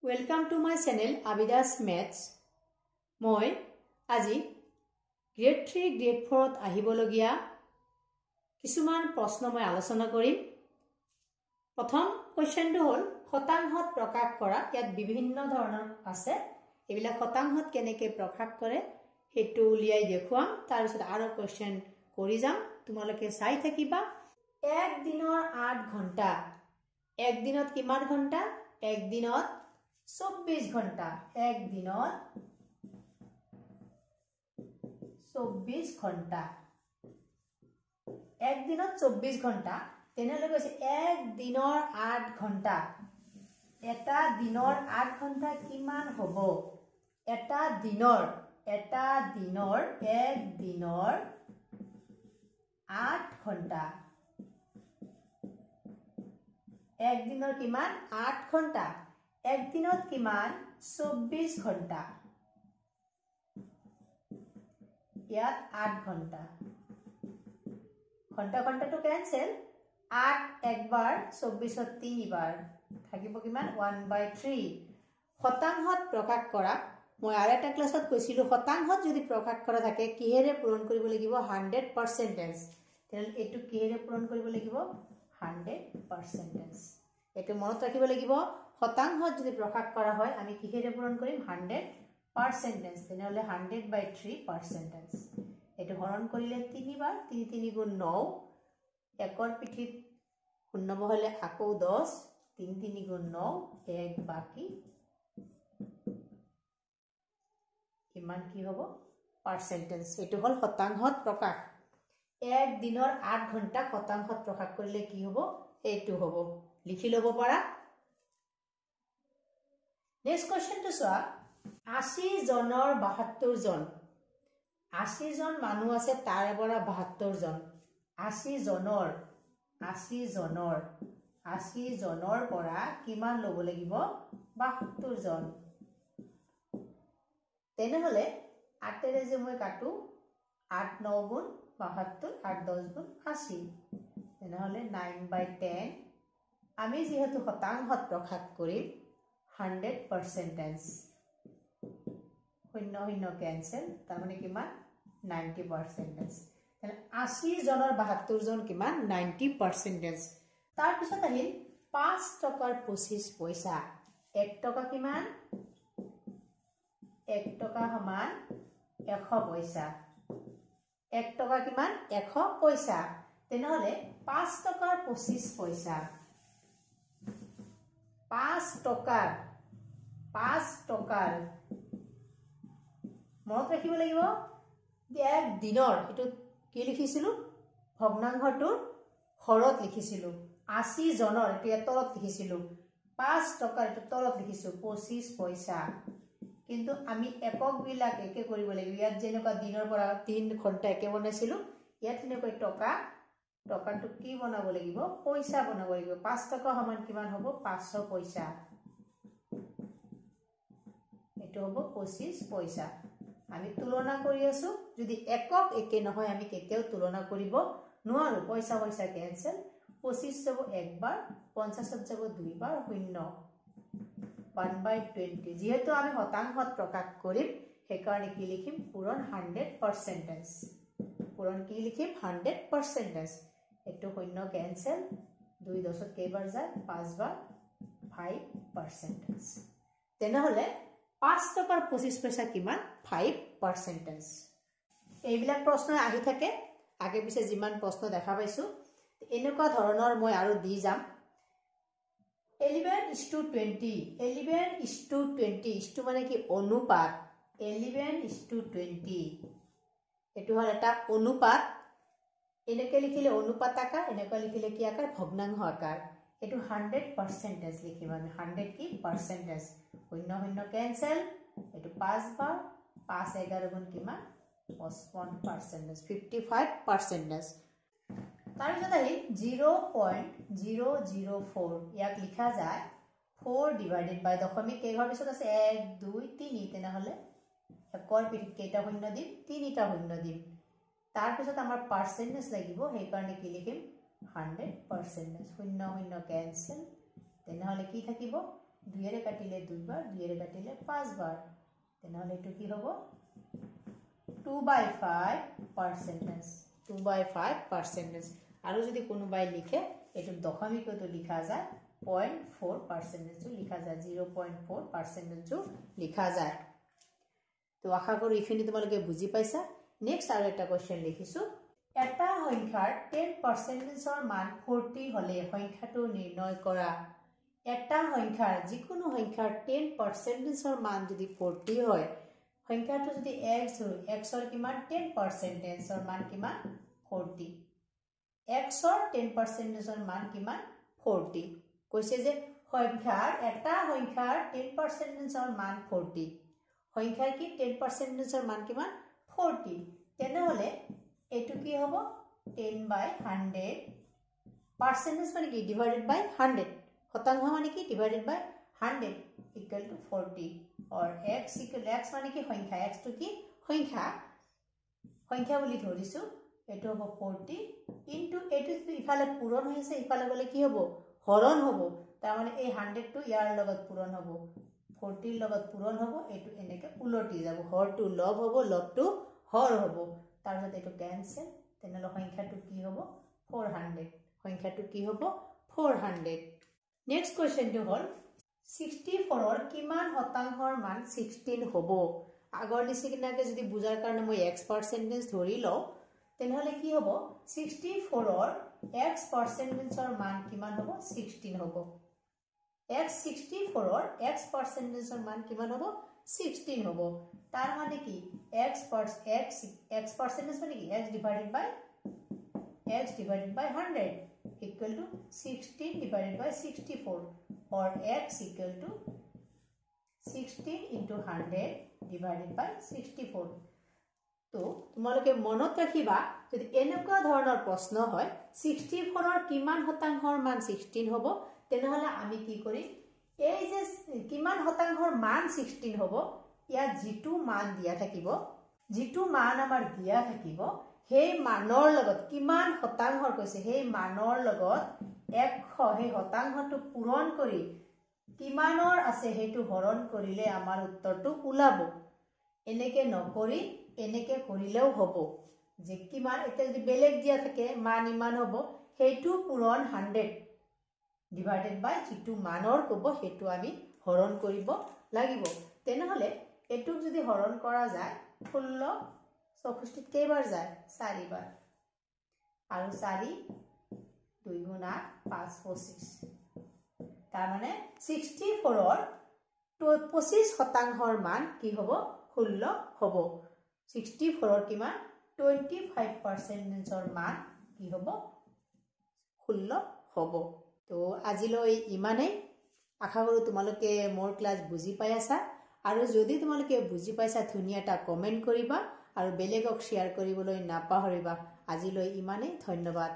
Welcome to my channel Abidas Maths. মই আজি grade 3 grade 4 ত আহিবলগীয়া কিছুমান প্ৰশ্ন মই আলোচনা কৰিম। প্ৰথম কোৱেশ্চনটো হ'ল শতাংশত প্ৰকাশ কৰা। ইয়াত বিভিন্ন ধৰণৰ আছে। এবিলাক শতাংশত কেনেকৈ প্ৰকাশ কৰে হেতু উলিয়াই দেখুৱাম। তাৰ পিছত আৰু কোৱেশ্চন কৰি যাম। তোমালোকে চাই থাকিবা। এক দিনৰ 8 ঘণ্টা। এক দিনত কিমান ঘণ্টা? এক দিনত 24 ঘণ্টা। এক দিনত 24 ঘণ্টা। এক দিনত 24 ঘণ্টা। তেনেহলে কৈছে এক দিনৰ 8 ঘণ্টা। এটা দিনৰ 8 ঘণ্টা কিমান হ'ব? এটা দিনৰ এক দিনৰ 8 ঘণ্টা। এক দিনৰ কিমান? 8 ঘণ্টা। এক দিনত কিমান? 24 ঘণ্টা। ইয়াত 8 ঘণ্টা। ঘণ্টা ঘণ্টাটো কেনসেল। 8 একবাৰ 24ত 3 বাৰ থাকিব কিমান? 1/3। শতাংশত প্ৰকাশ কৰা। মই আৰু এটা ক্লাছত কৈছিলো শতাংশত যদি প্ৰকাশ কৰা থাকে কিহেৰে পূৰণ কৰিব লাগিব? 100%। তেনে এটো কিহেৰে পূৰণ কৰিব লাগিব? 100%। এটো মনত ৰাখিব লাগিব। শতাংশত যদি প্ৰকাশ কৰা হয় আমি কিহেৰে পূৰণ কৰিম? 100%। তেনেহলে 100/3%। এটো হৰণ কৰিলে 3 বাৰ। 3 3 গুণ 9। একৰ পিঠিত শূন্য বহালে আকৌ 10। 3 3 গুণ 9। এক বাকি কিমান কি হ'ব? পাৰ্চেন্টেজ। এটো হল শতাংশত প্ৰকাশ। এক দিনৰ 8 ঘণ্টা শতাংশত প্ৰকাশ কৰিলে কি হ'ব? এইটো হ'ব। লিখি ল'ব পাৰা। নেক্সট কোৱেশ্চনটো চোৱা। 80 জনৰ 72 জন। 80 জন মানুহ আছে তাৰে পৰা 72 জন। 80 জনৰ পৰা কিমান ল'ব লাগিব? 72 জন। তেনেহলে 8ৰে যে মই কাটো 8 9 গুণ 72 8 10 গুণ 80। তেনেহলে 9/10। আমি যেহেতু শতাংশত প্ৰকাশ কৰিম 100%। শূন্য শূন্য কেনসেল। তাৰ মানে কিমান? 90%। 80 জনৰ 72 জন কিমান? 90%। তাৰ পিছত আহিল 5 টকাৰ 25 পইচা। 1 টকা কিমান? 1 টকা সমান 100 পইচা। 1 টকা কিমান? 100 পইচা। তেনেহলে 5 টকাৰ 25 পইচা। 5 টকাৰ মনত ৰাখিব লাগিব। এক দিনৰ এটো কি লিখিছিলো? ভগ্নাংশটোৰ হৰত লিখিছিলো। 80 জনৰ এটো তলত লিখিছিলো। 5 টকাৰ এটো তলত লিখিছো 25 পইচা। কিন্তু আমি একক বিলাক একে কৰিব লাগিব। ইয়াত যেনেকুৱা দিনৰ পৰা 3 ঘণ্টা একে বনাইছিলো ইয়াত এনেকৈ টকাটো কি বনাব লাগিব? পইচা বনাব লাগিব। 5 টকা সমান কিমান হ'ব? 500 পইচা। এটো হ'ব 25 পইচা। আমি তুলনা কৰি আছো। যদি একক একে নহয় আমি কেতিয়াও তুলনা কৰিব নোৱাৰো। পইচা পইচা কেনসেল। 25 যাব একবাৰ, 50ত যাব 2 বাৰ, শূন্য 1/20। যেহেতু আমি শতাংশত প্ৰকাশ কৰিম সেইকাৰণে কি লিখিম? পূৰণ 100%। পূৰণ কি লিখিম? 100%। এটো শূন্য কেনসেল। 2 10ত কেইবাৰ যায়? 5 বাৰ, 5%। তেনেহলে 5 টকাৰ 25 পইচা কিমান? 5%। এইবিলাক প্ৰশ্ন আহি থাকে। আগে পিছে যিমান প্ৰশ্ন দেখা পাইছো এনেকুৱা ধৰণৰ মই আৰু দি যাম। 11:20। 11:20 মানে কি? অনুপাত। 11:20 এটো হল এটা অনুপাত। এনেকৈ লিখিলে অনুপাত আকাৰ, এনেকৈ লিখিলে কি আকাৰ? ভগ্নাংশ আকাৰ। এটো 100% লিখিম আমি। 100 কি? পাৰ্চেন্টেজ। শূন্য শূন্য কেনসেল। এটো 5 বাৰ, 5 11 গুণ কিমান? 55%। 55%। তাৰপিছত আহিল 0.004। ইয়াক লিখা যায় 4/, দশমিক কেইঘৰ পিছত আছে? 1 2 3। তেনেহলে একৰ পিঠিত কেইটা শূন্য দিম? 3টা শূন্য দিম। তাৰ পিছত আমাৰ পাৰ্চেন্টেজ লাগিব। সেইকাৰণে কি লিখিম? 100%। শূন্য শূন্য কেনসেল। তেনেহলে কি থাকিব? 2 ৰে কাটিলে 2 বাৰ 2 ৰে কাটিলে 5 বাৰ তেনেহলে এটো কি হ'ব 2/5% 2/5% আৰু যদি কোনোবাই লিখে এটো দশমিকটো লিখা যায় 0.4% লিখা যায় 0.4% লিখা যায় তো আশা কৰো ইখিনি তোমালোকে বুজি পাইছা নেক্সট আৰু এটা কোশ্চেন লিখিছো এটা সংখ্যাৰ 10% ৰ মান 40 হলে সংখ্যাটো নিৰ্ণয় কৰা এটা সংখ্যাৰ যিকোনো সংখ্যাৰ 10% ৰ মান যদি 40 হয় সংখ্যাটো যদি x হয় x ৰ কিমান 10% ৰ মান কিমান 40 x ৰ 10% ৰ মান কিমান 40 কৈছে যে সংখ্যাৰ এটা সংখ্যাৰ 10% ৰ মান 40 সংখ্যাৰ কি 10% ৰ মান কিমান 40 তেনেহলে এটো কি হ'ব 10/100 পার্সেন্টেজ মানে কি ডিভাইডেড বাই 100 শতাংশ মানে কি ডিভাইডেড বাই 100 ইকুয়াল টু 40 और x ইকুয়াল x মানে কি সংখ্যা x টু কি সংখ্যা বুলি ধৰিছো এটো হ'ব 40 ইনটু এটো যদি ইফালে পূৰণ হৈছে ইফালে গলে কি হ'ব হৰণ হ'ব তাৰ মানে এই 100 টো ইয়াৰ লগত পূৰণ হ'ব 40 লগত পূৰণ হ'ব এটো এনেকে উলটি যাব হৰ টু লব হ'ব লব টু হৰ হ'ব তাৰ পিছত এটো ক্যান্সেল তেনেহলে সংখ্যাটো কি হ'ব 400 সংখ্যাটো কি হ'ব 400 নেক্সট কোৱেশ্চনটো হ'ল 64 ৰ কিমান শতাংশৰ মান 16 হ'ব আগৰ নিচিনাকে যদি বুজাৰ কাৰণে মই x% ধৰি লও তেনেহলে কি হ'ব 64 ৰ x% ৰ মান কিমান হ'ব 16 হ'ব x64 ৰ x% ৰ মান কিমান হ'ব 16 হ'ব তাৰ মানে কি x মানে কি x divided by 100 equal to 16 divided by 64 or x equal to 16 into 100 divided by 64 তো তোমালোকে মনত ৰাখিবা যদি এনেকুৱা ধৰণৰ প্ৰশ্ন হয় 64 ৰ কিমান শতাংশৰ মান 16 হ'ব তেনেহলে আমি কি কৰিম এই যে কিমান শতাংশৰ মান 16 হ'ব ইয়া যেটো মান দিয়া থাকিব যেটো মান আমাৰ দিয়া থাকিব সেই মানৰ লগত কিমান শতাংশৰ কৈছে সেই মানৰ লগত 100 সেই শতাংশটো পূৰণ কৰি কিমানৰ আছে হেতু হৰণ কৰিলে আমাৰ উত্তৰটো ওলাব এনেকে নকৰি এনেকে কৰিলেও হ'ব যে কিমান এটা যদি বেলেগ দিয়া থাকে মান ইমান হ'ব হেতু পূৰণ 100 ডিভাইডেড বাই যেটো মানৰ কব হেতু আমি হৰণ কৰিব লাগিব তেনেহলে এটুক যদি হৰণ কৰা যায় 16 64 কেইবাৰ যায় 4 বাৰ আৰু 4 2 গুণ 5 25 তাৰ মানে 64 ৰ 25 শতাংশৰ মান কি হ'ব 16 হ'ব 64 ৰ কিমান 25% ৰ মান কি হ'ব 16 হ'ব তো আজিলৈ ইমানে আশা কৰো তোমালোকে মোৰ ক্লাস বুজি পাই আছা আৰু যদি তোমালোকে বুজি পাইছা ধুনিয়া এটা কমেন্ট কৰিবা আৰু বেলেগক শেয়াৰ কৰিবলৈ নাপাহৰিবা আজিলৈ ইমানে ধন্যবাদ